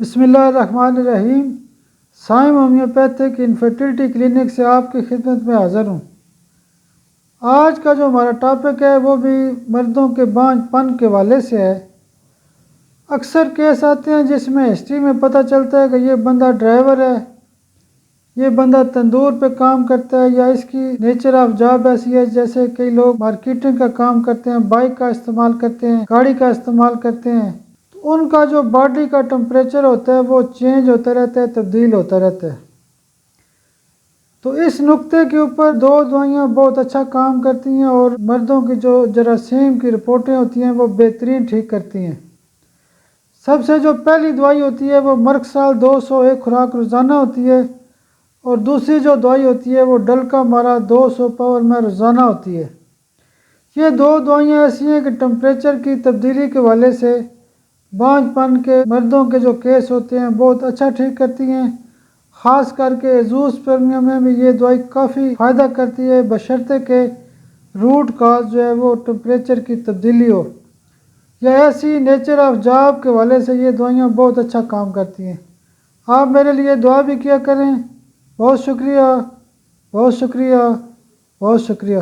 बिस्मिल्लाहिर्रहमानिर्रहीम। Saim homeopathic infertility clinic से आपकी खिदमत में हाज़िर हूँ। आज का जो हमारा टॉपिक है वो भी मर्दों के बांझपन के हवाले से है। अक्सर केस आते हैं जिसमें हिस्ट्री में पता चलता है कि ये बंदा ड्राइवर है, ये बंदा तंदूर पे काम करता है, या इसकी नेचर ऑफ जॉब ऐसी है जैसे कई लोग मार्केटिंग का काम करते हैं, बाइक का इस्तेमाल करते हैं, गाड़ी का इस्तेमाल करते हैं। तो उनका जो बॉडी का टेम्परेचर होता है वो चेंज होता रहता है, तब्दील होता रहता है। तो इस नुक्ते के ऊपर दो दवाइयाँ बहुत अच्छा काम करती हैं और मर्दों की जो जरासीम की रिपोर्टें होती हैं वो बेहतरीन ठीक करती हैं। सबसे जो पहली दवाई होती है वो मर्कसाल 200 एक खुराक रोज़ाना होती है, और दूसरी जो दवाई होती है वो डलका मारा 200 पावर में रोज़ाना होती है। ये दो दवाइयाँ ऐसी हैं कि टेम्परेचर की तब्दीली के हवाले से बांझपन के मर्दों के जो केस होते हैं बहुत अच्छा ठीक करती हैं। ख़ास करके एज़ोस्पर्मिया में भी ये दवाई काफ़ी फ़ायदा करती है, बशर्ते के रूट काज जो है वो टेम्परेचर की तब्दीली हो, या ऐसी नेचर ऑफ जॉब के हवाले से ये दवाइयाँ बहुत अच्छा काम करती हैं। आप मेरे लिए दुआ भी किया करें। बहुत शुक्रिया, बहुत शुक्रिया, बहुत शुक्रिया।